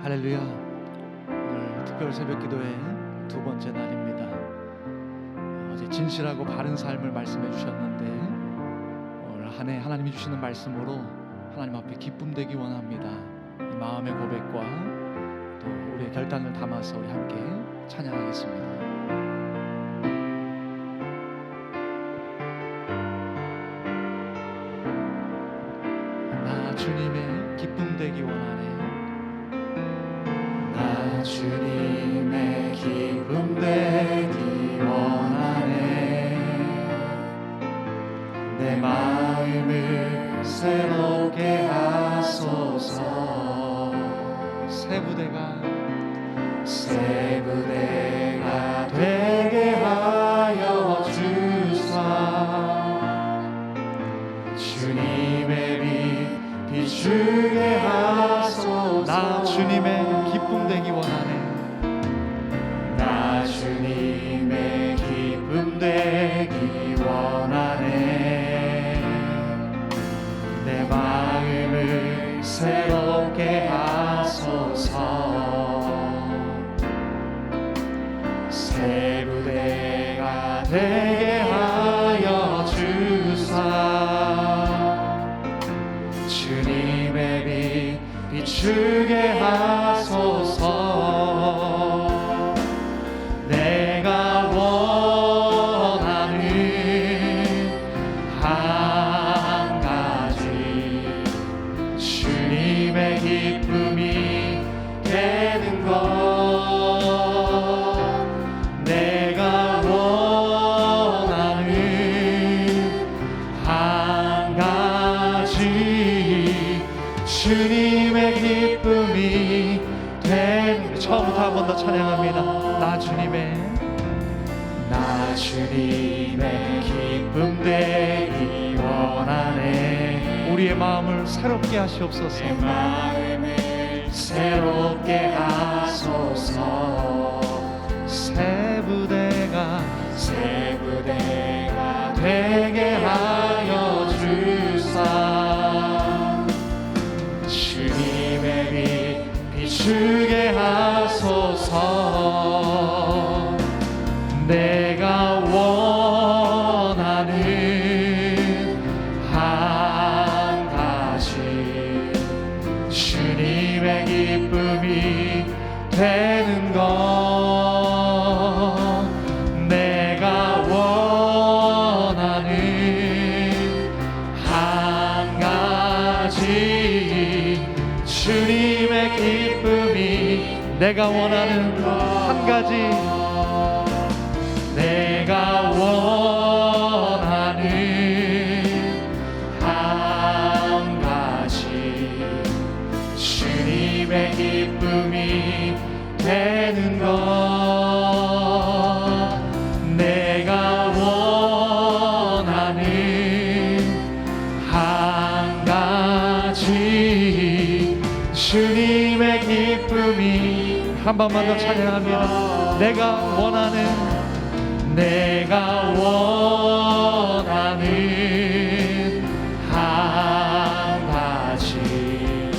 할렐루야. 오늘 특별 새벽 기도의 두 번째 날입니다. 어제 진실하고 바른 삶을 말씀해 주셨는데 오늘 한 해 하나님이 주시는 말씀으로 하나님 앞에 기쁨 되기 원합니다. 이 마음의 고백과 또 우리의 결단을 담아서 우리 함께 찬양하겠습니다. 나 주님의 기쁨 되기 원하네. 나 주님의 기쁨 되기 원하네. 내 마음을 새롭게 하소서. 새 부대가 되게 하여 주사. 주님의 빛 비추게 하소서. 나 주님의 기쁨 되기 원하네. 나 주님의 기쁨 되기 원하네. 내 마음을 새롭게 하소서. 새 부대가 되게 하여 주사. 주님의 빛 비추게 하소서. 내가 원하는 한 가지, 주님의 기쁨이 되는 것. 내가 원하는 한 가지, 주님의 기쁨이 된. 처음부터 한 번 더 찬양합니다. 나 주님의 기쁨 되기 원하네. 우리의 마음을 새롭게 하시옵소서. 내 마음을 새롭게 하소서. 새 부대가 되게 하여 주사. 주님의 빛 비추게 하소서. 내가 원하는 한 가지, 주님의 기쁨이 되는 것. 내가 원하는 한 가지, 주님의 기쁨이. 내가 원하는 한 가지, 내가 원하는 한 가지, 주님의 기쁨이 되는 것. 내가 원하는 한 가지, 주님의 기쁨이. 한 번만 더 찬양합니다. 내가 원하는 한 가지,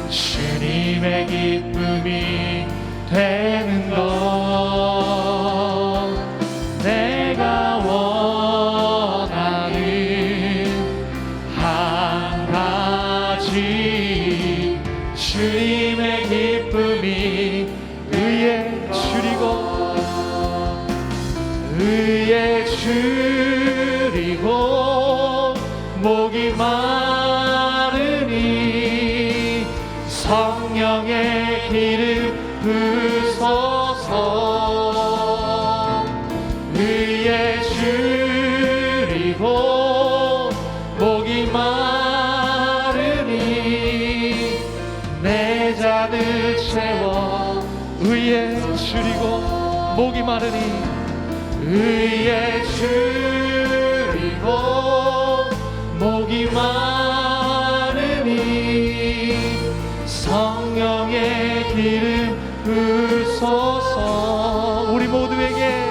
주님의 기쁨이 되는 것. 내가 원하는 한 가지, 주님의 기쁨이. 의에 줄이고 목이 마르니 성령의 기름 부으소서. 의에 줄이고 목이 마르니 내 잔을 채워. 의에 줄이고 목이 마르니, 의에 줄이고 목이 마르니 성령의 기름 부으소서. 우리 모두에게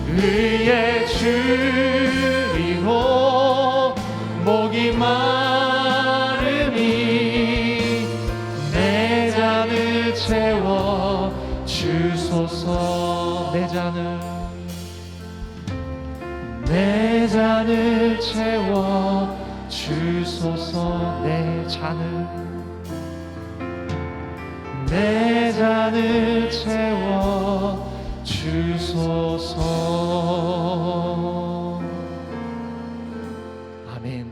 의에 줄이고 목이 마르니 내 잔을 채워 주소서. 내 잔을 채워 주소서. 내 잔을 채워 주소서. 아멘.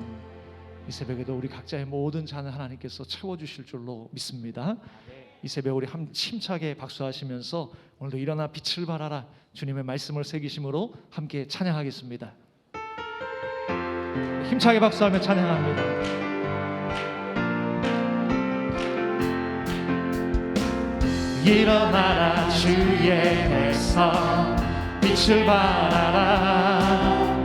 이 새벽에도 우리 각자의 모든 잔을 하나님께서 채워주실 줄로 믿습니다. 이 새벽 우리 힘차게 박수하시면서 오늘도 일어나 빛을 발하라 주님의 말씀을 새기심으로 함께 찬양하겠습니다. 힘차게 박수하며 찬양합니다. 일어나라 주의 백성 빛을 발하라.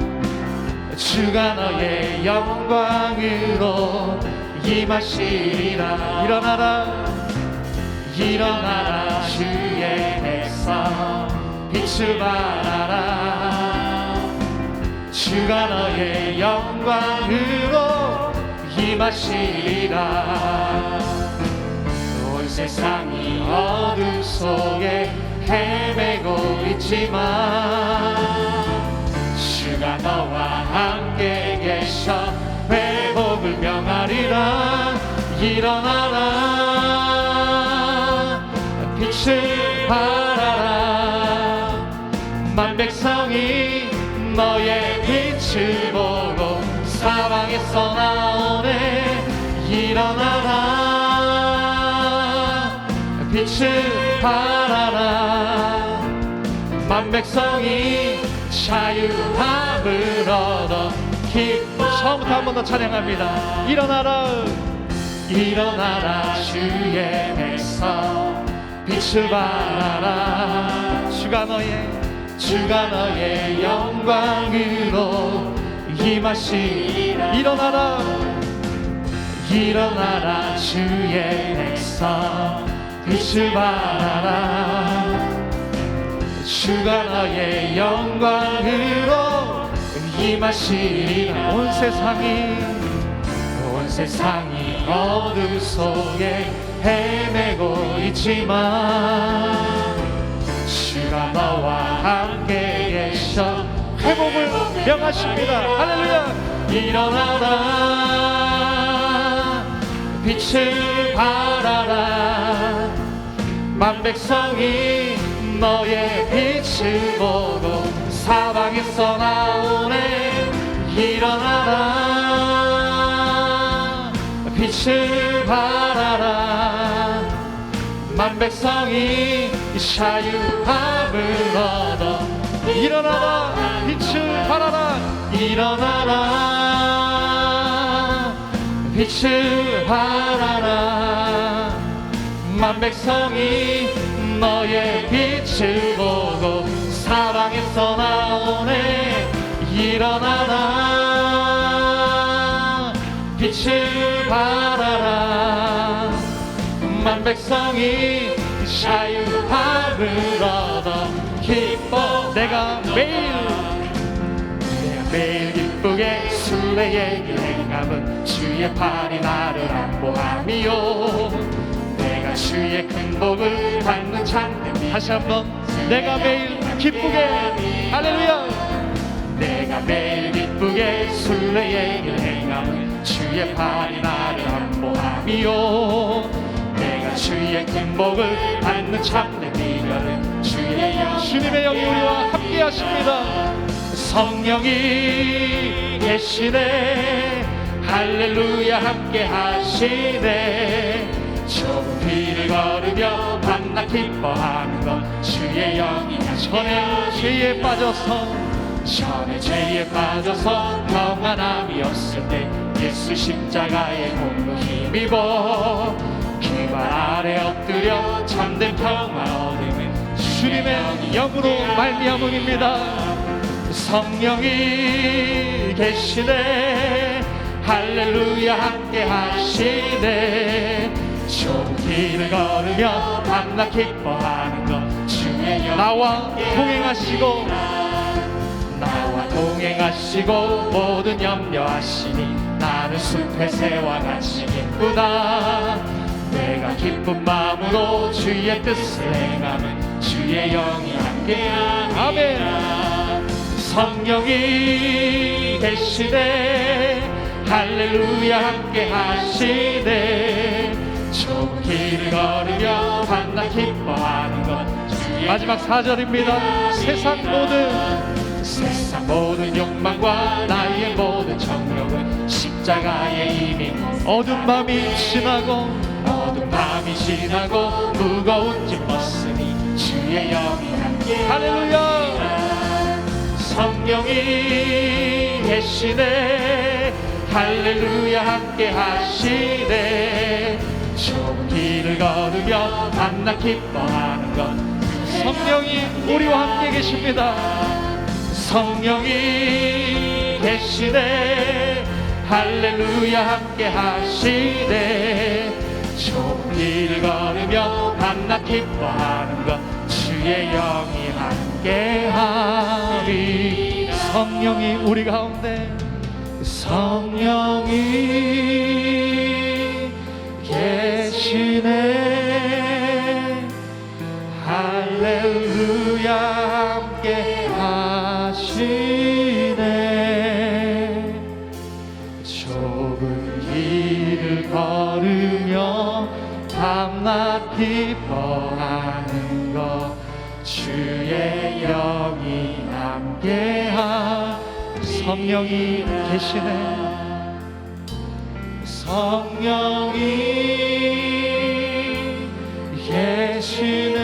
주가 너의 영광으로 임하시리라. 일어나라 주의 백성 빛을 발하라. 주가 너의 영광으로 임하시리라. 온 세상이 어둠 속에 헤매고 있지만 주가 너와 함께 계셔 회복을 명하리라. 일어나라 빛을 발하라. 만 백성이 너의 빛을 보고 사방에서 나오네. 일어나라 빛을 발하라. 만 백성이 자유함을 얻어 기뻐. 처음부터 한 번 더 찬양합니다. 일어나라 주의 백성 빛을 발하라. 주가 너의 영광으로 임하시리라. 일어나라 주의 백성 빛을 발하라. 주가 너의 영광으로 임하시리라. 온 세상이 어둠 속에 헤매고 있지만 주가 너와 함께 계셔 회복을 명하십니다. 할렐루야. 일어나라 빛을 발하라. 만 백성이 너의 빛을 보고 사방에서 나오네. 일어나라 빛을 발하라. 만 백성이 자유함을 얻어. 일어나라 빛을 발하라. 일어나라 빛을 발하라. 만 백성이 너의 빛을 보고 사방에서 나오네. 일어나라 빛을 발하라. 만 백성이 자유함을 얻어 기뻐. 내가 매일 기쁘게 순례의 길 행함은 주의 팔이 나를 안보함이요. 내가 주의 큰 복을 받는 참된. 다시 한번. 내가 매일 기쁘게. 할렐루야. 내가 매일 기쁘게 순례의 길 행함은 주의 팔이 나를 안보함이요. 내가 주의 큰 복을 받는 참된 비결은 주님의 영이 우리와 함께 하십니다. 성령이 계시네. 할렐루야 함께 하시네. 좁은 길을 걸으며 밤낮 기뻐하는 것 주의 영이 전에 죄에 빠져서 평안함이 없을 때 예수 십자가의 공로 힘입어 기발 아래 엎드려 참된 평화 얻으면 주님의 영으로 말미암음입니다. 성령이 계시네. 할렐루야 함께 하시네. 좁은 길을 걸으며 밤낮 기뻐하는 것 주의 영. 나와 동행하시고 모든 염려하시니 나는 숲의 새와 같이 기쁘다. 내가 기쁜 마음으로 주의 뜻을 행하면 주의 영이 함께하리라. 아멘. 성령이 계시네 할렐루야 함께 하시네 좁은 길을 걸으며 밤낮 기뻐하는 것 마지막 4절입니다. 세상 모든 욕망과 나의 모든 정욕은 십자가에 이미 어두운 밤이 지나고 무거운 짐 벗으니 주의 영이 함께 할렐루야. 성령이 계시네 할렐루야 함께 하시네 좁은 길을 걸으며 밤낮 기뻐하는 것 성령이 우리와 함께 계십니다. 성령이 계시네 할렐루야 함께 하시네 좁은 길을 걸으며 밤낮 기뻐하는 것 주의 영이 함께하리. 성령이 우리 가운데 성령이 계시네 할렐루야 함께 하시네 좁은 길을 걸으며 밤낮 기뻐하는 것 주의 영이 함께하. 성령이 계시네 성령이 계시네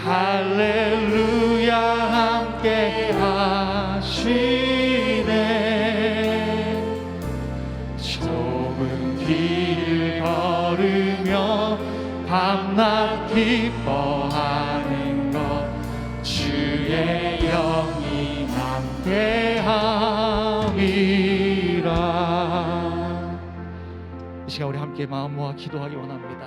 할렐루야 함께 하시네 좁은 길을 걸으며 밤낮 기뻐하는 것 주의 영이 함께함이라. 이 시간 우리 함께 마음 모아 기도하기 원합니다.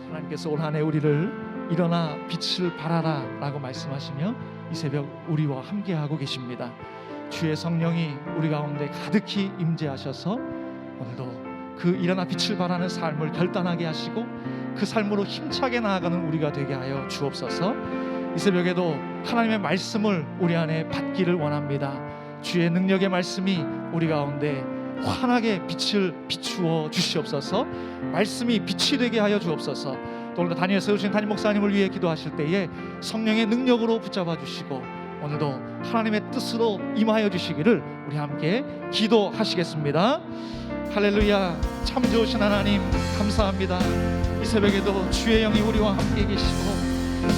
하나님께서 올 한 해 우리를 일어나 빛을 발하라 라고 말씀하시며 이 새벽 우리와 함께하고 계십니다. 주의 성령이 우리 가운데 가득히 임재하셔서 오늘도 그 일어나 빛을 발하는 삶을 결단하게 하시고 그 삶으로 힘차게 나아가는 우리가 되게 하여 주옵소서. 이 새벽에도 하나님의 말씀을 우리 안에 받기를 원합니다. 주의 능력의 말씀이 우리 가운데 환하게 빛을 비추어 주시옵소서. 말씀이 빛이 되게 하여 주옵소서. 또 오늘도 다니엘 세우신 담임 목사님을 위해 기도하실 때에 성령의 능력으로 붙잡아 주시고 오늘도 하나님의 뜻으로 임하여 주시기를 우리 함께 기도하시겠습니다. 할렐루야. 참 좋으신 하나님 감사합니다. 이 새벽에도 주의 영이 우리와 함께 계시고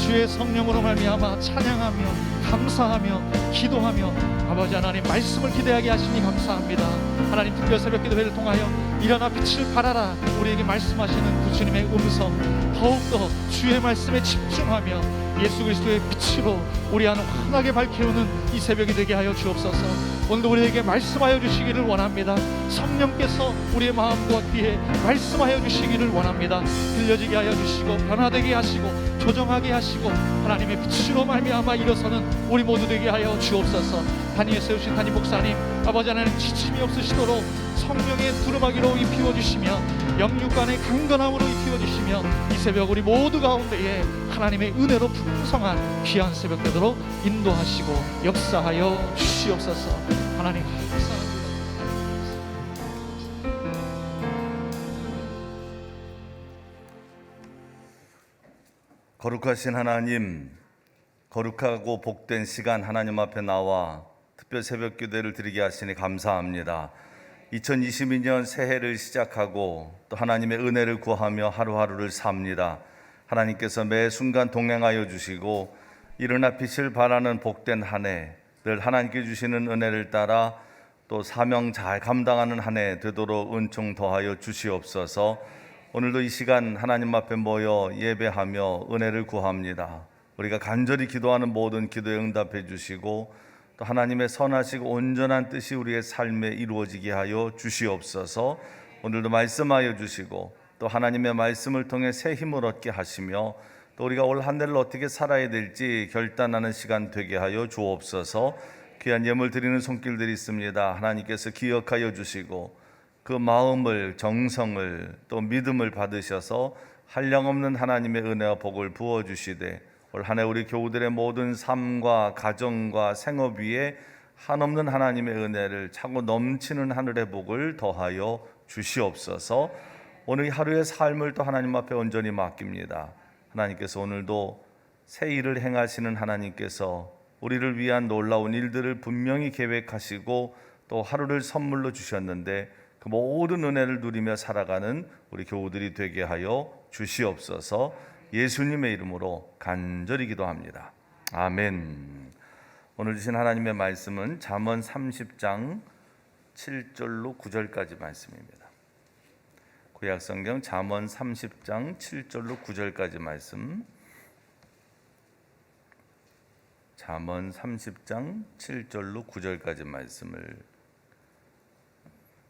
주의 성령으로 말미암아 찬양하며 감사하며 기도하며 아버지 하나님 말씀을 기대하게 하시니 감사합니다. 하나님 특별 새벽 기도회를 통하여 일어나 빛을 발하라 우리에게 말씀하시는 그 주님의 음성 더욱더 주의 말씀에 집중하며 예수 그리스도의 빛으로 우리 안을 환하게 밝혀오는 이 새벽이 되게 하여 주옵소서. 오늘도 우리에게 말씀하여 주시기를 원합니다. 성령께서 우리의 마음과 귀에 말씀하여 주시기를 원합니다. 들려지게 하여 주시고 변화되게 하시고 조정하게 하시고 하나님의 빛으로 말미암아 일어서는 우리 모두 되게 하여 주옵소서. 단위에 세우신 담임 목사님 아버지 하나님 지침이 없으시도록 성령의 두루마기로 입히워주시며 영육간의 강건함으로 입히워주시며 이 새벽 우리 모두 가운데에 하나님의 은혜로 풍성한 귀한 새벽 되도록 인도하시고 역사하여 주시옵소서. 하나님 감사합니다. 거룩하신 하나님, 거룩하고 복된 시간 하나님 앞에 나와 특별 새벽 기도를 드리게 하시니 감사합니다. 2022년 새해를 시작하고 또 하나님의 은혜를 구하며 하루하루를 삽니다. 하나님께서 매 순간 동행하여 주시고 일어나 빛을 발하는 복된 한 해, 늘 하나님께 주시는 은혜를 따라 또 사명 잘 감당하는 한 해 되도록 은총 더하여 주시옵소서. 오늘도 이 시간 하나님 앞에 모여 예배하며 은혜를 구합니다. 우리가 간절히 기도하는 모든 기도에 응답해 주시고 또 하나님의 선하시고 온전한 뜻이 우리의 삶에 이루어지게 하여 주시옵소서. 오늘도 말씀하여 주시고 또 하나님의 말씀을 통해 새 힘을 얻게 하시며 또 우리가 올 한 해를 어떻게 살아야 될지 결단하는 시간 되게 하여 주옵소서. 귀한 예물 드리는 손길들이 있습니다. 하나님께서 기억하여 주시고 그 마음을, 정성을, 또 믿음을 받으셔서 한량없는 하나님의 은혜와 복을 부어주시되 올 한 해 우리 교우들의 모든 삶과 가정과 생업 위에 한없는 하나님의 은혜를 차고 넘치는 하늘의 복을 더하여 주시옵소서. 오늘 하루의 삶을 또 하나님 앞에 온전히 맡깁니다. 하나님께서 오늘도 새 일을 행하시는 하나님께서 우리를 위한 놀라운 일들을 분명히 계획하시고 또 하루를 선물로 주셨는데 그 모든 은혜를 누리며 살아가는 우리 교우들이 되게 하여 주시옵소서. 예수님의 이름으로 간절히 기도합니다. 아멘. 오늘 주신 하나님의 말씀은 잠언 30장 7절로 9절까지 말씀입니다. 구약성경 잠언 30장 7절로 9절까지 말씀. 잠언 30장 7절로 9절까지 말씀을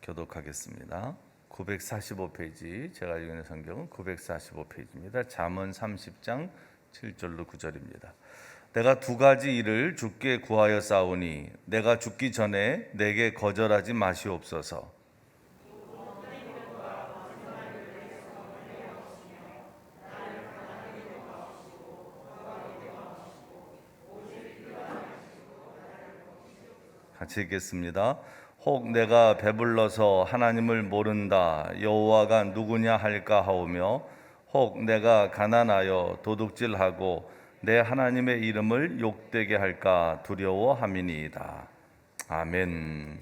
교독하겠습니다. 945페이지, 제가 읽는 성경은 945페이지입니다. 잠언 30장 7절로 9절입니다. 내가 두 가지 일을 주께 구하여 싸우니 내가 죽기 전에 내게 거절하지 마시옵소서. 같이 읽겠습니다. 혹 내가 배불러서 하나님을 모른다 여호와가 누구냐 할까 하오며 혹 내가 가난하여 도둑질하고 내 하나님의 이름을 욕되게 할까 두려워함이니이다. 아멘.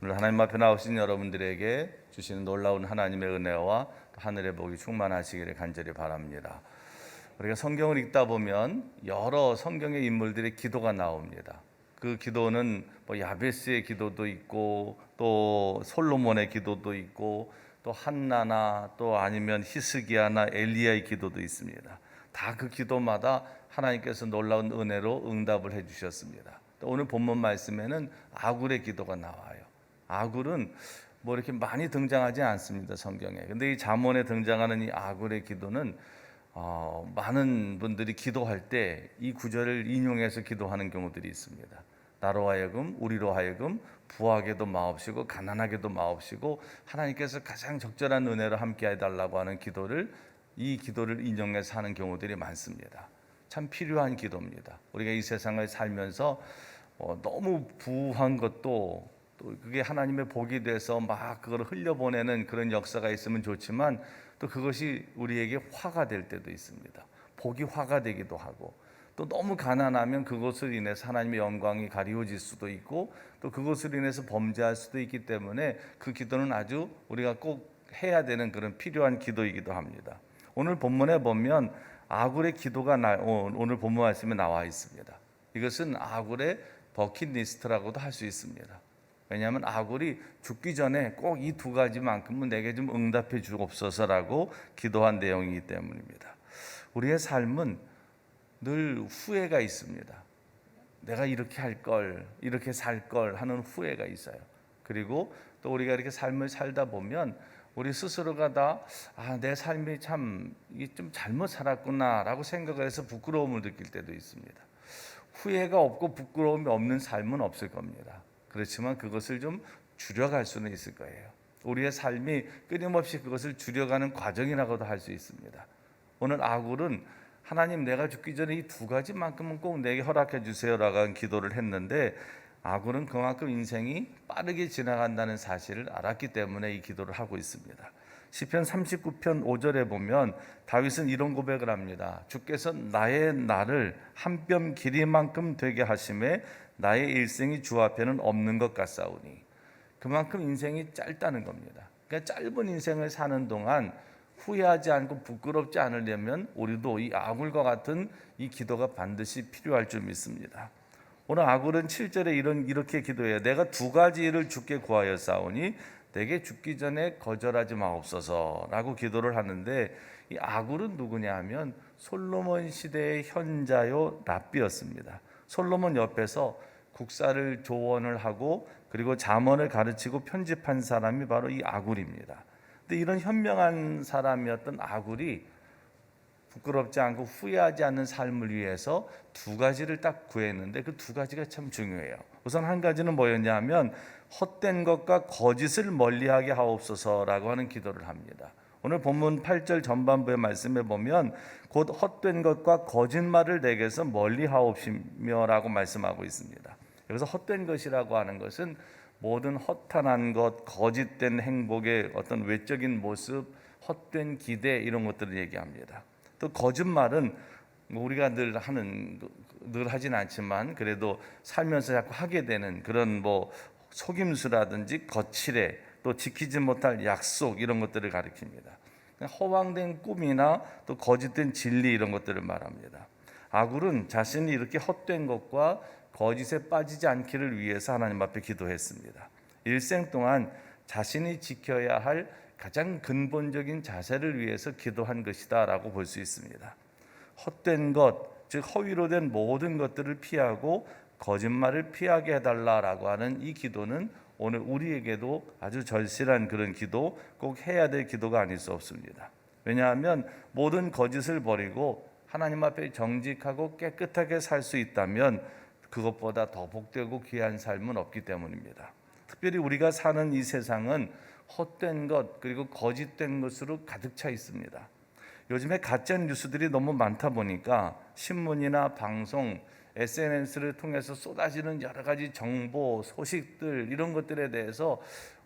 오늘 하나님 앞에 나오신 여러분들에게 주시는 놀라운 하나님의 은혜와 하늘의 복이 충만하시기를 간절히 바랍니다. 우리가 성경을 읽다 보면 여러 성경의 인물들의 기도가 나옵니다. 그 기도는 뭐 야베스의 기도도 있고 또 솔로몬의 기도도 있고 또 한나나 또 아니면 히스기야나 엘리야의 기도도 있습니다. 다 그 기도마다 하나님께서 놀라운 은혜로 응답을 해주셨습니다. 또 오늘 본문 말씀에는 아굴의 기도가 나와요. 아굴은 뭐 이렇게 많이 등장하지 않습니다, 성경에. 근데 이 잠언에 등장하는 이 아굴의 기도는 많은 분들이 기도할 때 이 구절을 인용해서 기도하는 경우들이 있습니다. 나로 하여금 우리로 하여금 부하게도 마옵시고 가난하게도 마옵시고 하나님께서 가장 적절한 은혜로 함께 해달라고 하는 이 기도를 인용해서 하는 경우들이 많습니다. 참 필요한 기도입니다. 우리가 이 세상을 살면서 너무 부한 것도 또 그게 하나님의 복이 돼서 막 그걸 흘려보내는 그런 역사가 있으면 좋지만 또 그것이 우리에게 화가 될 때도 있습니다. 복이 화가 되기도 하고 또 너무 가난하면 그것을 인해서 하나님의 영광이 가리워질 수도 있고 또 그것을 인해서 범죄할 수도 있기 때문에 그 기도는 아주 우리가 꼭 해야 되는 그런 필요한 기도이기도 합니다. 오늘 본문에 보면 아굴의 기도가 오늘 본문 말씀에 나와 있습니다. 이것은 아굴의 버킷리스트라고도 할 수 있습니다. 왜냐하면 아굴이 죽기 전에 꼭 이 두 가지만큼은 내게 좀 응답해 주옵소서라고 기도한 내용이기 때문입니다. 우리의 삶은 늘 후회가 있습니다. 내가 이렇게 할 걸, 이렇게 살 걸 하는 후회가 있어요. 그리고 또 우리가 이렇게 삶을 살다 보면 우리 스스로가 다 내 삶이 참 이게 좀 잘못 살았구나라고 생각을 해서 부끄러움을 느낄 때도 있습니다. 후회가 없고 부끄러움이 없는 삶은 없을 겁니다. 그렇지만 그것을 좀 줄여갈 수는 있을 거예요. 우리의 삶이 끊임없이 그것을 줄여가는 과정이라고도 할 수 있습니다. 오늘 아굴은 하나님 내가 죽기 전에 이 두 가지만큼은 꼭 내게 허락해 주세요라고 한 기도를 했는데 아굴은 그만큼 인생이 빠르게 지나간다는 사실을 알았기 때문에 이 기도를 하고 있습니다. 시편 39편 5절에 보면 다윗은 이런 고백을 합니다. 주께서 나의 날을 한 뼘 길이만큼 되게 하심에 나의 일생이 주 앞에는 없는 것 같사오니. 그만큼 인생이 짧다는 겁니다. 그러니까 짧은 인생을 사는 동안 후회하지 않고 부끄럽지 않으려면 우리도 이 아굴과 같은 이 기도가 반드시 필요할 줄 믿습니다. 오늘 아굴은 7절에 이렇게 기도해요. 내가 두 가지 일을 주께 구하여 싸우니 내게 죽기 전에 거절하지 마옵소서라고 기도를 하는데 이 아굴은 누구냐 하면 솔로몬 시대의 현자요 랍비였습니다. 솔로몬 옆에서 국사를 조언을 하고 그리고 잠언을 가르치고 편집한 사람이 바로 이 아굴입니다. 근데 이런 현명한 사람이었던 아굴이 부끄럽지 않고 후회하지 않는 삶을 위해서 두 가지를 딱 구했는데 그 두 가지가 참 중요해요. 우선 한 가지는 뭐였냐 하면 헛된 것과 거짓을 멀리하게 하옵소서라고 하는 기도를 합니다. 오늘 본문 8절 전반부의 말씀에 보면 곧 헛된 것과 거짓말을 내게서 멀리하옵시며라고 말씀하고 있습니다. 여기서 헛된 것이라고 하는 것은 모든 허탄한 것, 거짓된 행복의 어떤 외적인 모습, 헛된 기대 이런 것들을 얘기합니다. 또 거짓말은 우리가 늘 하진 않지만 그래도 살면서 자꾸 하게 되는 그런 속임수라든지 거칠애 또 지키지 못할 약속 이런 것들을 가리킵니다. 허황된 꿈이나 또 거짓된 진리 이런 것들을 말합니다. 아굴은 자신이 이렇게 헛된 것과 거짓에 빠지지 않기를 위해서 하나님 앞에 기도했습니다. 일생 동안 자신이 지켜야 할 가장 근본적인 자세를 위해서 기도한 것이다 라고 볼 수 있습니다. 헛된 것, 즉 허위로 된 모든 것들을 피하고 거짓말을 피하게 해달라라고 하는 이 기도는 오늘 우리에게도 아주 절실한 그런 기도, 꼭 해야 될 기도가 아닐 수 없습니다. 왜냐하면 모든 거짓을 버리고 하나님 앞에 정직하고 깨끗하게 살 수 있다면 그것보다 더 복되고 귀한 삶은 없기 때문입니다. 특별히 우리가 사는 이 세상은 헛된 것 그리고 거짓된 것으로 가득 차 있습니다. 요즘에 가짜 뉴스들이 너무 많다 보니까 신문이나 방송, SNS를 통해서 쏟아지는 여러 가지 정보, 소식들 이런 것들에 대해서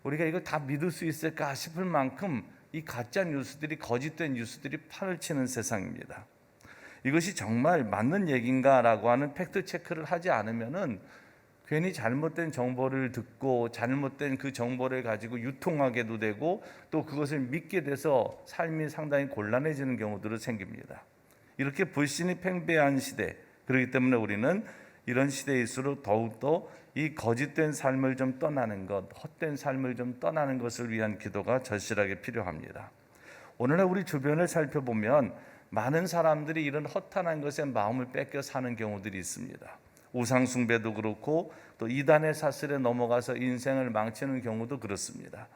우리가 이걸 다 믿을 수 있을까 싶을 만큼 이 가짜 뉴스들이, 거짓된 뉴스들이 판을 치는 세상입니다. 이것이 정말 맞는 얘기인가라고 하는 팩트 체크를 하지 않으면은 괜히 잘못된 정보를 듣고 잘못된 그 정보를 가지고 유통하게도 되고 또 그것을 믿게 돼서 삶이 상당히 곤란해지는 경우들이 생깁니다. 이렇게 불신이 팽배한 시대, 그렇기 때문에 우리는 이런 시대일수록 더욱더 이 거짓된 삶을 좀 떠나는 것, 헛된 삶을 좀 떠나는 것을 위한 기도가 절실하게 필요합니다. 오늘날 우리 주변을 살펴보면 많은 사람들이 이런 허탄한 것에 마음을 뺏겨 사는 경우들이 있습니다. 우상 숭배도 그렇고 또 이단의 사슬에 넘어가서 인생을 망치는 경우도 그렇습니다.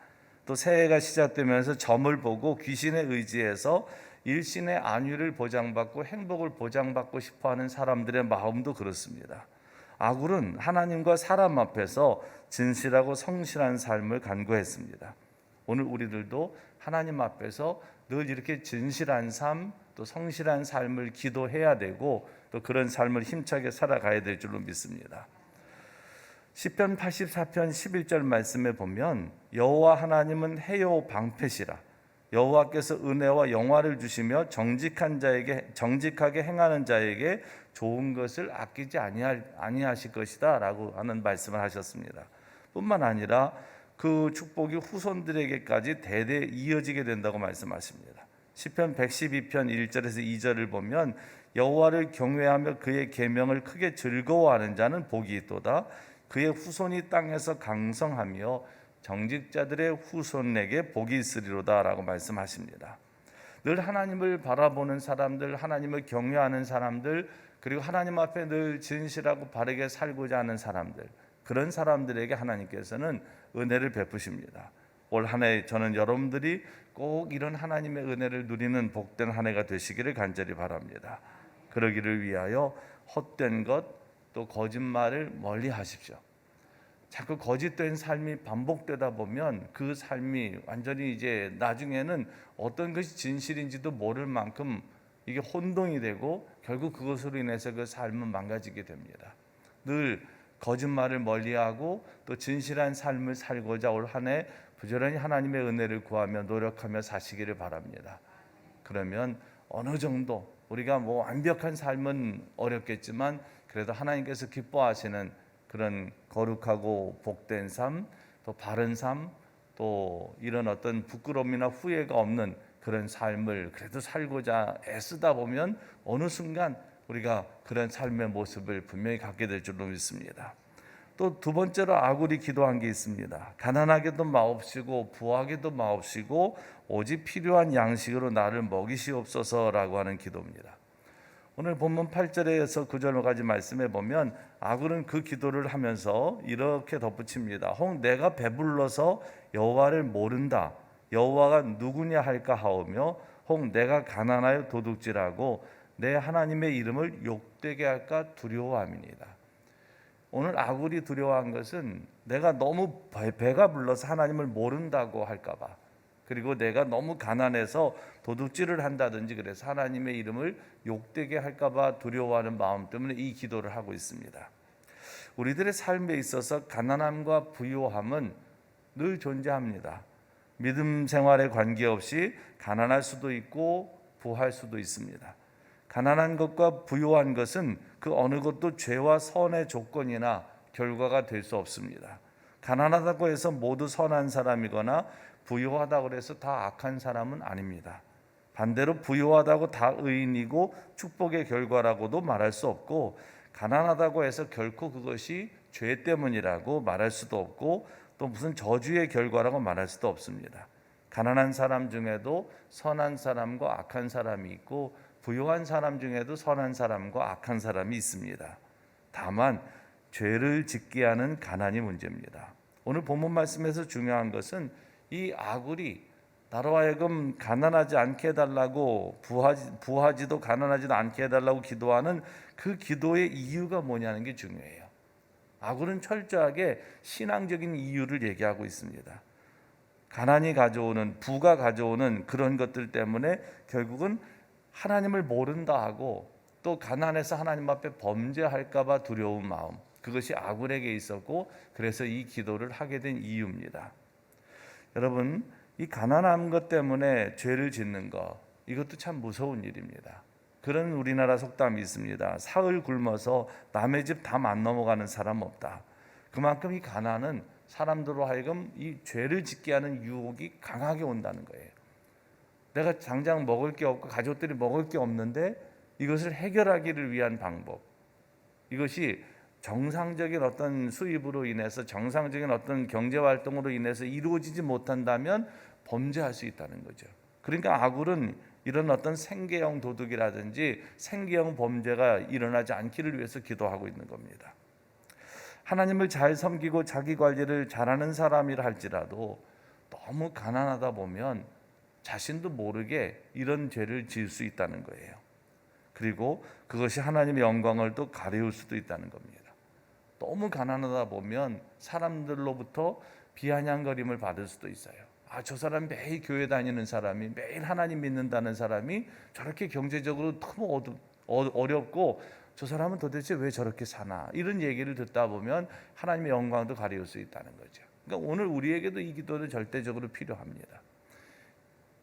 또 새해가 시작되면서 점을 보고 귀신에 의지해서 일신의 안위를 보장받고 행복을 보장받고 싶어하는 사람들의 마음도 그렇습니다. 아굴은 하나님과 사람 앞에서 진실하고 성실한 삶을 간구했습니다. 오늘 우리들도 하나님 앞에서 늘 이렇게 진실한 삶, 또 성실한 삶을 기도해야 되고 또 그런 삶을 힘차게 살아가야 될 줄로 믿습니다. 시편 84편 11절 말씀에 보면 여호와 하나님은 해요 방패시라. 여호와께서 은혜와 영화를 주시며 정직하게 행하는 자에게 좋은 것을 아끼지 아니하실 것이다 라고 하는 말씀을 하셨습니다. 뿐만 아니라 그 축복이 후손들에게까지 대대 이어지게 된다고 말씀하십니다. 시편 112편 1절에서 2절을 보면 여호와를 경외하며 그의 계명을 크게 즐거워하는 자는 복이 있도다. 그의 후손이 땅에서 강성하며 정직자들의 후손에게 복이 있으리로다 라고 말씀하십니다. 늘 하나님을 바라보는 사람들, 하나님을 경외하는 사람들, 그리고 하나님 앞에 늘 진실하고 바르게 살고자 하는 사람들, 그런 사람들에게 하나님께서는 은혜를 베푸십니다. 올 한 해 저는 여러분들이 꼭 이런 하나님의 은혜를 누리는 복된 한 해가 되시기를 간절히 바랍니다. 그러기를 위하여 헛된 것, 또 거짓말을 멀리 하십시오. 자꾸 거짓된 삶이 반복되다 보면 그 삶이 완전히 이제 나중에는 어떤 것이 진실인지도 모를 만큼 이게 혼동이 되고 결국 그것으로 인해서 그 삶은 망가지게 됩니다. 늘 거짓말을 멀리하고 또 진실한 삶을 살고자 올 한 해 부지런히 하나님의 은혜를 구하며 노력하며 사시기를 바랍니다. 그러면 어느 정도 우리가 완벽한 삶은 어렵겠지만 그래도 하나님께서 기뻐하시는 그런 거룩하고 복된 삶, 또 바른 삶, 또 이런 어떤 부끄러움이나 후회가 없는 그런 삶을 그래도 살고자 애쓰다 보면 어느 순간 우리가 그런 삶의 모습을 분명히 갖게 될 줄로 믿습니다. 또 두 번째로 아굴이 기도한 게 있습니다. 가난하게도 마옵시고 부하게도 마옵시고 오직 필요한 양식으로 나를 먹이시옵소서라고 하는 기도입니다. 오늘 본문 8절에서 9절까지 말씀해 보면 아굴은 그 기도를 하면서 이렇게 덧붙입니다. 혹 내가 배불러서 여호와를 모른다. 여호와가 누구냐 할까 하오며 혹 내가 가난하여 도둑질하고 내 하나님의 이름을 욕되게 할까 두려워함이니이다. 오늘 아굴이 두려워한 것은 내가 너무 배가 불러서 하나님을 모른다고 할까 봐, 그리고 내가 너무 가난해서 도둑질을 한다든지 그래서 하나님의 이름을 욕되게 할까 봐 두려워하는 마음 때문에 이 기도를 하고 있습니다. 우리들의 삶에 있어서 가난함과 부요함은 늘 존재합니다. 믿음 생활에 관계없이 가난할 수도 있고 부할 수도 있습니다. 가난한 것과 부요한 것은 그 어느 것도 죄와 선의 조건이나 결과가 될 수 없습니다. 가난하다고 해서 모두 선한 사람이거나 부요하다고 해서 다 악한 사람은 아닙니다. 반대로 부요하다고 다 의인이고 축복의 결과라고도 말할 수 없고, 가난하다고 해서 결코 그것이 죄 때문이라고 말할 수도 없고, 또 무슨 저주의 결과라고 말할 수도 없습니다. 가난한 사람 중에도 선한 사람과 악한 사람이 있고, 부요한 사람 중에도 선한 사람과 악한 사람이 있습니다. 다만 죄를 짓게 하는 가난이 문제입니다. 오늘 본문 말씀에서 중요한 것은 이 아굴이 나로 하여금 가난하지 않게 해달라고, 부하지도 가난하지도 않게 해달라고 기도하는 그 기도의 이유가 뭐냐는 게 중요해요. 아굴은 철저하게 신앙적인 이유를 얘기하고 있습니다. 가난이 가져오는, 부가 가져오는 그런 것들 때문에 결국은 하나님을 모른다 하고, 또 가난해서 하나님 앞에 범죄할까 봐 두려운 마음, 그것이 아굴에게 있었고, 그래서 이 기도를 하게 된 이유입니다. 여러분, 이 가난한 것 때문에 죄를 짓는 것, 이것도 참 무서운 일입니다. 그런 우리나라 속담이 있습니다. 사흘 굶어서 남의 집 담 안 넘어가는 사람 없다. 그만큼 이 가난은 사람들로 하여금 이 죄를 짓게 하는 유혹이 강하게 온다는 거예요. 내가 당장 먹을 게 없고 가족들이 먹을 게 없는데 이것을 해결하기를 위한 방법, 이것이 정상적인 어떤 수입으로 인해서, 정상적인 어떤 경제활동으로 인해서 이루어지지 못한다면 범죄할 수 있다는 거죠. 그러니까 아굴은 이런 어떤 생계형 도둑이라든지 생계형 범죄가 일어나지 않기를 위해서 기도하고 있는 겁니다. 하나님을 잘 섬기고 자기 관리를 잘하는 사람이라 할지라도 너무 가난하다 보면 자신도 모르게 이런 죄를 지을 수 있다는 거예요. 그리고 그것이 하나님의 영광을 또 가리울 수도 있다는 겁니다. 너무 가난하다 보면 사람들로부터 비아냥거림을 받을 수도 있어요. 저 사람 매일 교회 다니는 사람이, 매일 하나님 믿는다는 사람이 저렇게 경제적으로 너무 어렵고 저 사람은 도대체 왜 저렇게 사나, 이런 얘기를 듣다 보면 하나님의 영광도 가리울 수 있다는 거죠. 그러니까 오늘 우리에게도 이 기도는 절대적으로 필요합니다.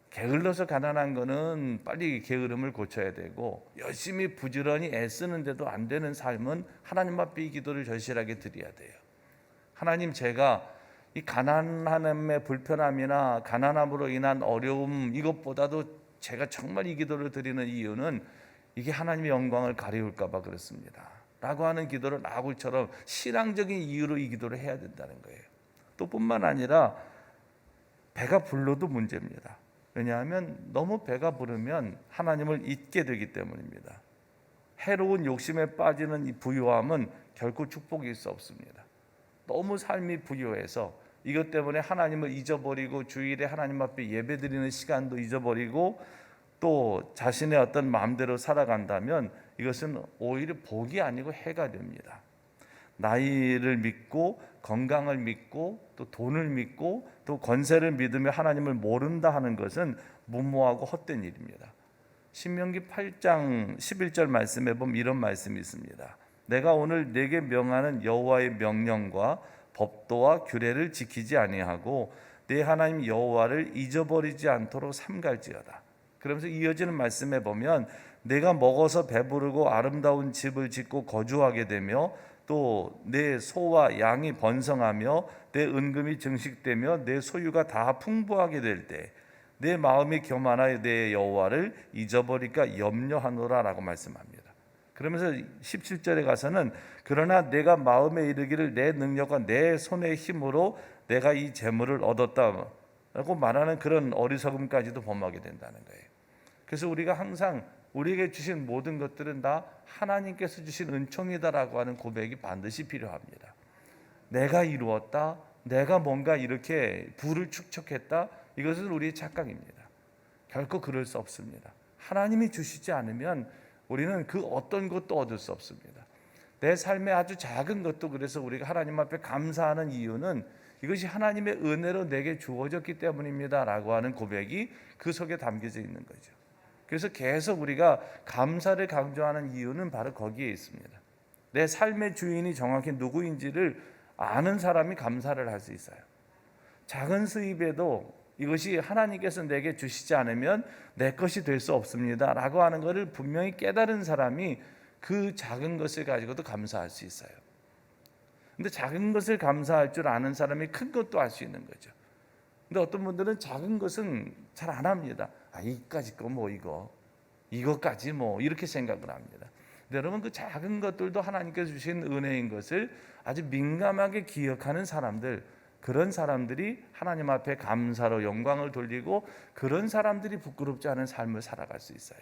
게을러서 가난한 거는 빨리 게으름을 고쳐야 되고, 열심히 부지런히 애쓰는데도 안 되는 삶은 하나님 앞에 이 기도를 절실하게 드려야 돼요. 하나님, 제가 이 가난함의 불편함이나 가난함으로 인한 어려움, 이것보다도 제가 정말 이 기도를 드리는 이유는 이게 하나님의 영광을 가리울까 봐 그렇습니다 라고 하는 기도를 아굴처럼 신앙적인 이유로 이 기도를 해야 된다는 거예요. 또 뿐만 아니라 배가 불러도 문제입니다. 왜냐하면 너무 배가 부르면 하나님을 잊게 되기 때문입니다. 해로운 욕심에 빠지는 이 부유함은 결코 축복일 수 없습니다. 너무 삶이 부유해서 이것 때문에 하나님을 잊어버리고 주일에 하나님 앞에 예배드리는 시간도 잊어버리고 또 자신의 어떤 마음대로 살아간다면 이것은 오히려 복이 아니고 해가 됩니다. 나이를 믿고 건강을 믿고 또 돈을 믿고 또 권세를 믿으며 하나님을 모른다 하는 것은 무모하고 헛된 일입니다. 신명기 8장 11절 말씀에 보면 이런 말씀이 있습니다. 내가 오늘 내게 명하는 여호와의 명령과 법도와 규례를 지키지 아니하고 내 하나님 여호와를 잊어버리지 않도록 삼갈지어다. 그러면서 이어지는 말씀에 보면 내가 먹어서 배부르고 아름다운 집을 짓고 거주하게 되며 또 내 소와 양이 번성하며 내 은금이 증식되며 내 소유가 다 풍부하게 될 때 내 마음이 교만하여 내 여호와를 잊어버릴까 염려하노라 라고 말씀합니다. 그러면서 17절에 가서는 그러나 내가 마음에 이르기를 내 능력과 내 손의 힘으로 내가 이 재물을 얻었다 라고 말하는 그런 어리석음까지도 범하게 된다는 거예요. 그래서 우리가 항상 우리에게 주신 모든 것들은 다 하나님께서 주신 은총이다라고 하는 고백이 반드시 필요합니다. 내가 이루었다, 내가 뭔가 이렇게 부를 축적했다, 이것은 우리의 착각입니다. 결코 그럴 수 없습니다. 하나님이 주시지 않으면 우리는 그 어떤 것도 얻을 수 없습니다. 내 삶의 아주 작은 것도 그래서 우리가 하나님 앞에 감사하는 이유는 이것이 하나님의 은혜로 내게 주어졌기 때문입니다 라고 하는 고백이 그 속에 담겨져 있는 거죠. 그래서 계속 우리가 감사를 강조하는 이유는 바로 거기에 있습니다. 내 삶의 주인이 정확히 누구인지를 아는 사람이 감사를 할 수 있어요. 작은 수입에도 이것이 하나님께서 내게 주시지 않으면 내 것이 될 수 없습니다 라고 하는 것을 분명히 깨달은 사람이 그 작은 것을 가지고도 감사할 수 있어요. 근데 작은 것을 감사할 줄 아는 사람이 큰 것도 알 수 있는 거죠. 근데 어떤 분들은 작은 것은 잘 안 합니다. 이까지 거 뭐 이거까지 뭐 이렇게 생각을 합니다. 근데 여러분 그 작은 것들도 하나님께서 주신 은혜인 것을 아주 민감하게 기억하는 사람들, 그런 사람들이 하나님 앞에 감사로 영광을 돌리고 그런 사람들이 부끄럽지 않은 삶을 살아갈 수 있어요.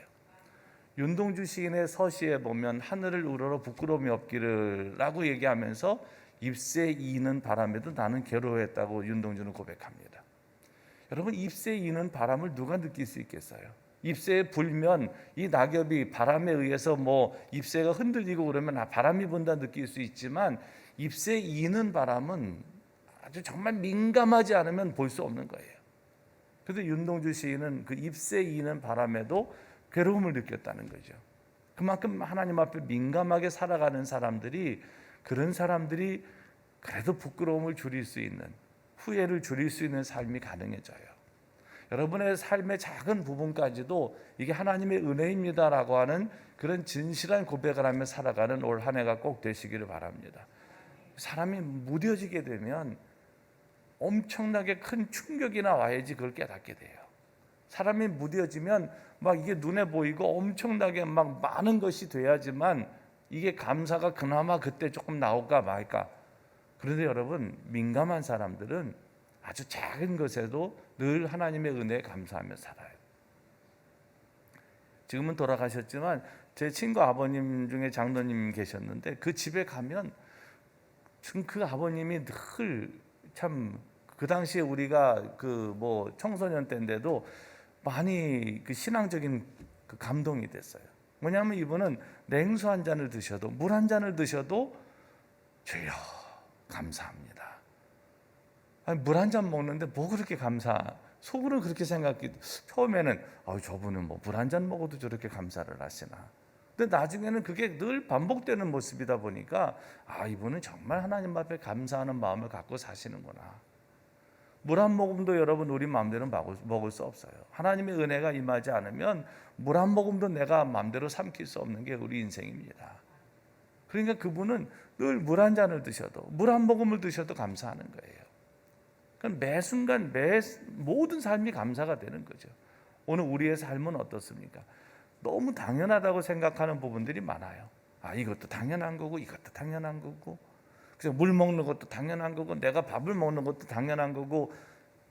윤동주 시인의 서시에 보면 하늘을 우러러 부끄러움이 없기를 라고 얘기하면서 잎새 이는 바람에도 나는 괴로워했다고 윤동주는 고백합니다. 여러분 잎새 이는 바람을 누가 느낄 수 있겠어요? 잎새에 불면 이 낙엽이 바람에 의해서 뭐 잎새가 흔들리고 그러면 바람이 분다 느낄 수 있지만 잎새 이는 바람은 아주 정말 민감하지 않으면 볼 수 없는 거예요. 그래서 윤동주 시인은 그 잎새 이는 바람에도 괴로움을 느꼈다는 거죠. 그만큼 하나님 앞에 민감하게 살아가는 사람들이, 그런 사람들이 그래도 부끄러움을 줄일 수 있는, 후회를 줄일 수 있는 삶이 가능해져요. 여러분의 삶의 작은 부분까지도 이게 하나님의 은혜입니다라고 하는 그런 진실한 고백을 하며 살아가는 올 한 해가 꼭 되시기를 바랍니다. 사람이 무뎌지게 되면 엄청나게 큰 충격이나 와야지 그걸 깨닫게 돼요. 사람이 무뎌지면 막 이게 눈에 보이고 엄청나게 막 많은 것이 돼야지만 이게 감사가 그나마 그때 조금 나올까 말까. 그런데 여러분 민감한 사람들은 아주 작은 것에도 늘 하나님의 은혜에 감사하며 살아요. 지금은 돌아가셨지만 제 친구 아버님 중에 장로님 계셨는데 그 집에 가면 그 아버님이 늘 참 그 당시에 우리가 그 뭐 청소년 때인데도 많이 그 신앙적인 그 감동이 됐어요. 뭐냐면 이분은 냉수 한 잔을 드셔도, 물 한 잔을 드셔도 주여 감사합니다. 물 한 잔 먹는데 뭐 그렇게 속으로 그렇게 생각했기, 처음에는 저분은 뭐 물 한 잔 먹어도 저렇게 감사를 하시나. 근데 나중에는 그게 늘 반복되는 모습이다 보니까 이분은 정말 하나님 앞에 감사하는 마음을 갖고 사시는구나. 물 한 모금도 여러분 우리 마음대로 먹을 수 없어요. 하나님의 은혜가 임하지 않으면 물 한 모금도 내가 마음대로 삼킬 수 없는 게 우리 인생입니다. 그러니까 그분은 늘 물 한 잔을 드셔도, 물 한 모금을 드셔도 감사하는 거예요. 그러니까 매 순간 모든 삶이 감사가 되는 거죠. 오늘 우리의 삶은 어떻습니까? 너무 당연하다고 생각하는 부분들이 많아요. 이것도 당연한 거고 이것도 당연한 거고, 그래서 물 먹는 것도 당연한 거고, 내가 밥을 먹는 것도 당연한 거고,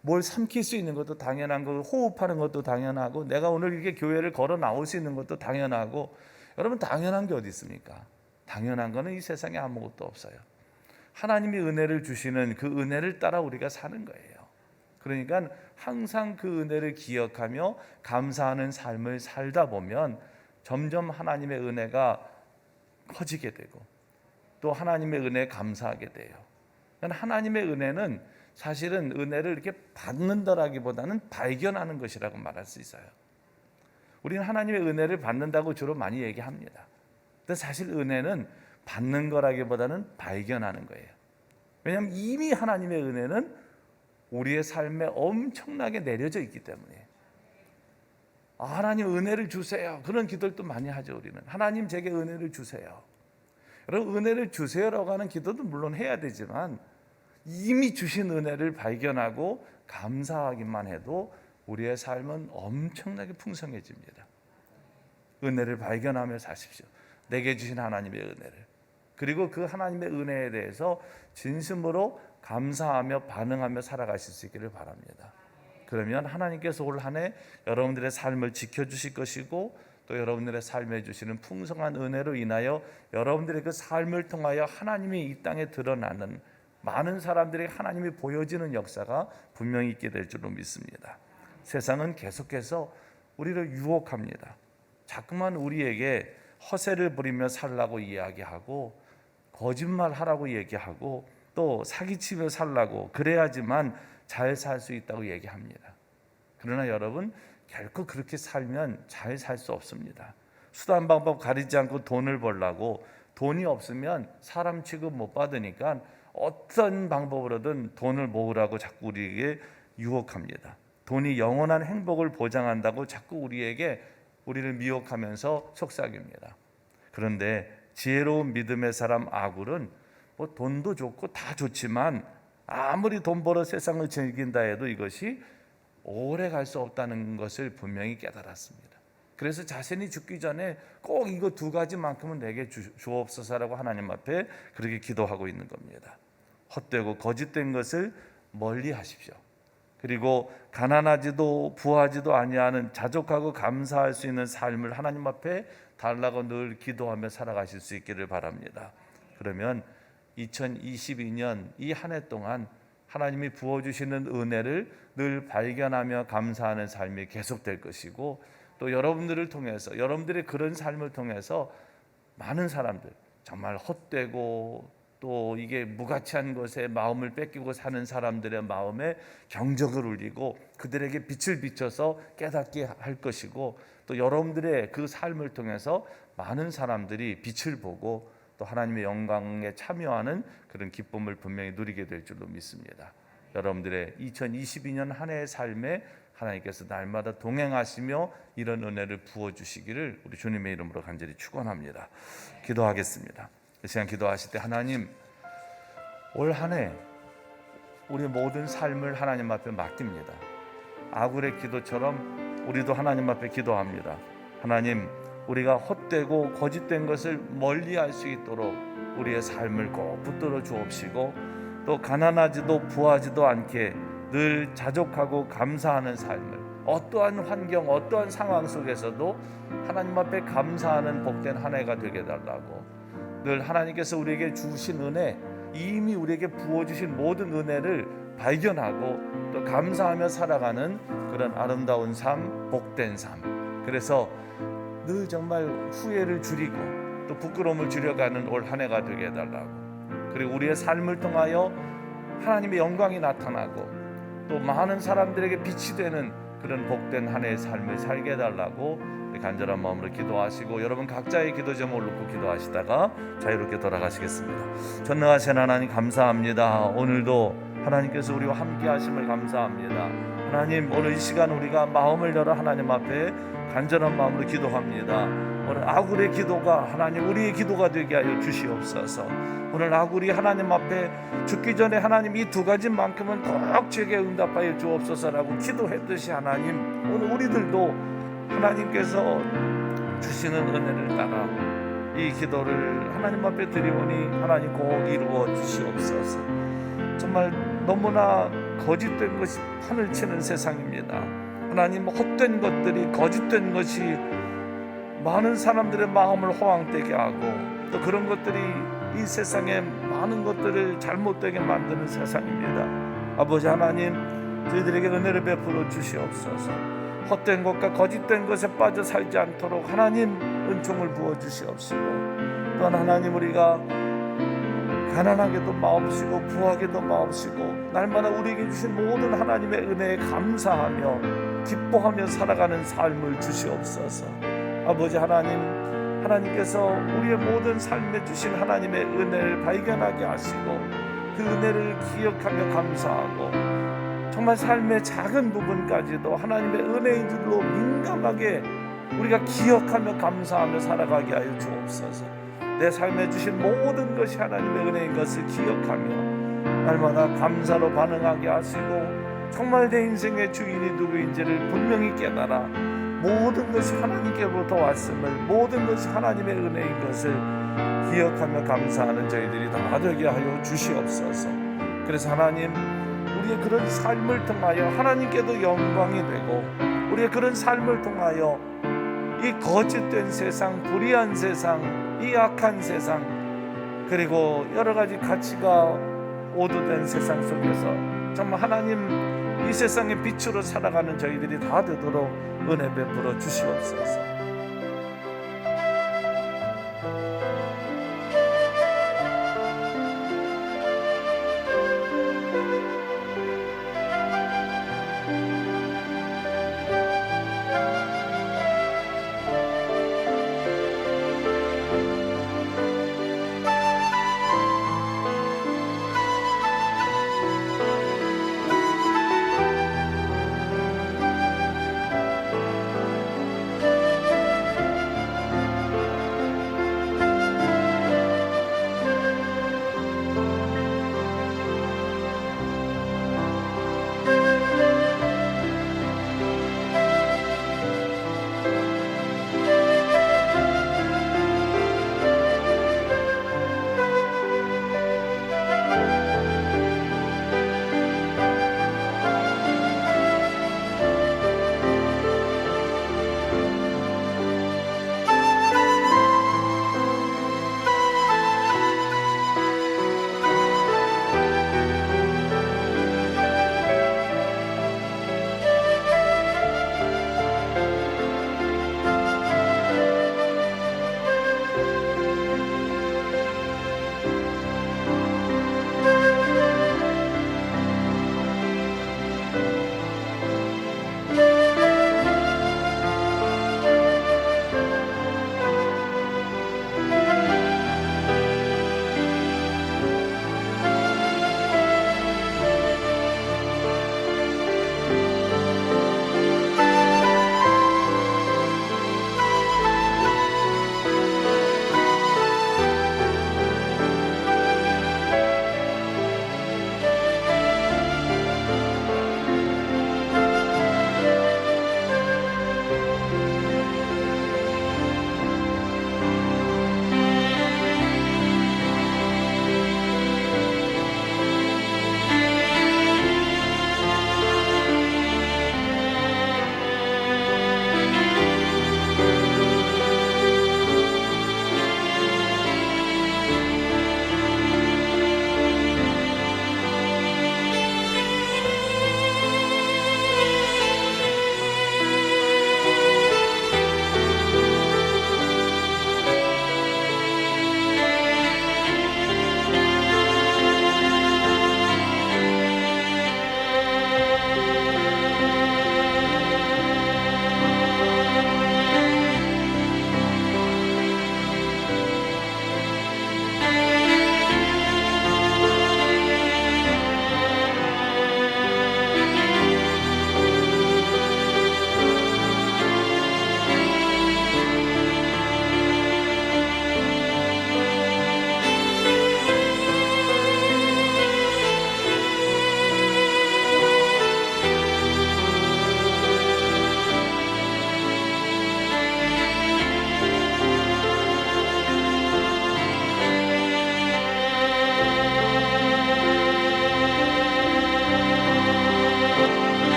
뭘 삼킬 수 있는 것도 당연한 거고, 호흡하는 것도 당연하고, 내가 오늘 이렇게 교회를 걸어 나올 수 있는 것도 당연하고. 여러분 당연한 게 어디 있습니까? 당연한 거는 이 세상에 아무것도 없어요. 하나님이 은혜를 주시는 그 은혜를 따라 우리가 사는 거예요. 그러니까 항상 그 은혜를 기억하며 감사하는 삶을 살다 보면 점점 하나님의 은혜가 커지게 되고 또 하나님의 은혜에 감사하게 돼요. 하나님의 은혜는 사실은 은혜를 이렇게 받는다라기보다는 발견하는 것이라고 말할 수 있어요. 우리는 하나님의 은혜를 받는다고 주로 많이 얘기합니다. 근데 사실 은혜는 받는 거라기보다는 발견하는 거예요. 왜냐하면 이미 하나님의 은혜는 우리의 삶에 엄청나게 내려져 있기 때문에. 하나님 은혜를 주세요. 그런 기도를 많이 하죠. 우리는 하나님 제게 은혜를 주세요. 여러분 은혜를 주세요라고 하는 기도도 물론 해야 되지만 이미 주신 은혜를 발견하고 감사하기만 해도 우리의 삶은 엄청나게 풍성해집니다. 은혜를 발견하며 사십시오. 내게 주신 하나님의 은혜를. 그리고 그 하나님의 은혜에 대해서 진심으로 감사하며 반응하며 살아가실 수 있기를 바랍니다. 그러면 하나님께서 올 한 해 여러분들의 삶을 지켜주실 것이고 또 여러분들의 삶에 주시는 풍성한 은혜로 인하여 여러분들의 그 삶을 통하여 하나님이 이 땅에 드러나는 많은 사람들에게 하나님이 보여지는 역사가 분명히 있게 될 줄로 믿습니다. 세상은 계속해서 우리를 유혹합니다. 자꾸만 우리에게 허세를 부리며 살라고 이야기하고, 거짓말하라고 얘기하고, 또 사기치며 살라고, 그래야지만 잘 살 수 있다고 얘기합니다. 그러나 여러분, 결코 그렇게 살면 잘 살 수 없습니다. 수단 방법 가리지 않고 돈을 벌라고, 돈이 없으면 사람 취급 못 받으니까 어떤 방법으로든 돈을 모으라고 자꾸 우리에게 유혹합니다. 돈이 영원한 행복을 보장한다고 자꾸 우리를 미혹하면서 속삭입니다. 그런데 지혜로운 믿음의 사람 아굴은 뭐 돈도 좋고 다 좋지만 아무리 돈 벌어 세상을 즐긴다 해도 이것이 오래 갈 수 없다는 것을 분명히 깨달았습니다. 그래서 자신이 죽기 전에 꼭 이거 두 가지만큼은 내게 주옵소서라고 하나님 앞에 그렇게 기도하고 있는 겁니다. 헛되고 거짓된 것을 멀리 하십시오. 그리고 가난하지도 부하지도 아니하는 자족하고 감사할 수 있는 삶을 하나님 앞에 달라고 늘 기도하며 살아가실 수 있기를 바랍니다. 그러면 2022년 이 한 해 동안 하나님이 부어주시는 은혜를 늘 발견하며 감사하는 삶이 계속될 것이고, 또 여러분들을 통해서, 여러분들의 그런 삶을 통해서 많은 사람들, 정말 헛되고 또 이게 무가치한 것에 마음을 뺏기고 사는 사람들의 마음에 경적을 울리고 그들에게 빛을 비춰서 깨닫게 할 것이고, 또 여러분들의 그 삶을 통해서 많은 사람들이 빛을 보고 또 하나님의 영광에 참여하는 그런 기쁨을 분명히 누리게 될 줄로 믿습니다. 여러분들의 2022년 한 해의 삶에 하나님께서 날마다 동행하시며 이런 은혜를 부어주시기를 우리 주님의 이름으로 간절히 축원합니다. 기도하겠습니다. 이 시간 기도하실 때, 하나님, 올 한 해 우리 모든 삶을 하나님 앞에 맡깁니다. 아굴의 기도처럼 우리도 하나님 앞에 기도합니다. 하나님, 우리가 헛되고 거짓된 것을 멀리할 수 있도록 우리의 삶을 꼭 붙들어 주옵시고, 또 가난하지도 부하지도 않게 늘 자족하고 감사하는 삶을, 어떠한 환경, 어떠한 상황 속에서도 하나님 앞에 감사하는 복된 한 해가 되게 해달라고, 늘 하나님께서 우리에게 주신 은혜, 이미 우리에게 부어주신 모든 은혜를 발견하고 또 감사하며 살아가는 그런 아름다운 삶, 복된 삶, 그래서 늘 정말 후회를 줄이고 또 부끄러움을 줄여가는 올 한 해가 되게 해달라고, 그리고 우리의 삶을 통하여 하나님의 영광이 나타나고 또 많은 사람들에게 빛이 되는 그런 복된 한 해의 삶을 살게 해달라고 간절한 마음으로 기도하시고, 여러분 각자의 기도 제목을 놓고 기도하시다가 자유롭게 돌아가시겠습니다. 전능하신 하나님 감사합니다. 오늘도 하나님께서 우리와 함께 하심을 감사합니다. 하나님, 오늘 이 시간 우리가 마음을 열어 하나님 앞에 간절한 마음으로 기도합니다. 오늘 아굴의 기도가 하나님 우리의 기도가 되게 하여 주시옵소서. 오늘 아굴이 하나님 앞에 죽기 전에 하나님 이 두 가지만큼은 꼭 제게 응답하여 주옵소서라고 기도했듯이, 하나님 오늘 우리들도 하나님께서 주시는 은혜를 따라 이 기도를 하나님 앞에 드리오니 하나님 꼭 이루어 주시옵소서. 정말 너무나 거짓된 것이 판을 치는 세상입니다. 하나님, 헛된 것들이, 거짓된 것이 많은 사람들의 마음을 호황되게 하고 또 그런 것들이 이 세상에 많은 것들을 잘못되게 만드는 세상입니다. 아버지 하나님, 저희들에게 은혜를 베풀어 주시옵소서. 헛된 것과 거짓된 것에 빠져 살지 않도록 하나님 은총을 부어 주시옵시고, 또한 하나님 우리가 가난하게도 마옵시고 부하게도 마옵시고 날마다 우리에게 주신 모든 하나님의 은혜에 감사하며 기뻐하며 살아가는 삶을 주시옵소서. 아버지 하나님, 하나님께서 우리의 모든 삶에 주신 하나님의 은혜를 발견하게 하시고 그 은혜를 기억하며 감사하고 정말 삶의 작은 부분까지도 하나님의 은혜인 줄로 민감하게 우리가 기억하며 감사하며 살아가게 하여 주옵소서. 내 삶에 주신 모든 것이 하나님의 은혜인 것을 기억하며 날마다 감사로 반응하게 하시고 정말 내 인생의 주인이 누구인지를 분명히 깨달아 모든 것이 하나님께로부터 왔음을, 모든 것이 하나님의 은혜인 것을 기억하며 감사하는 저희들이 다 되게 하여 주시옵소서. 그래서 하나님, 우리의 그런 삶을 통하여 하나님께도 영광이 되고 우리의 그런 삶을 통하여 이 거짓된 세상, 불의한 세상, 이 악한 세상, 그리고 여러 가지 가치가 오도된 세상 속에서 정말 하나님 이 세상의 빛으로 살아가는 저희들이 다 되도록 은혜 베풀어 주시옵소서.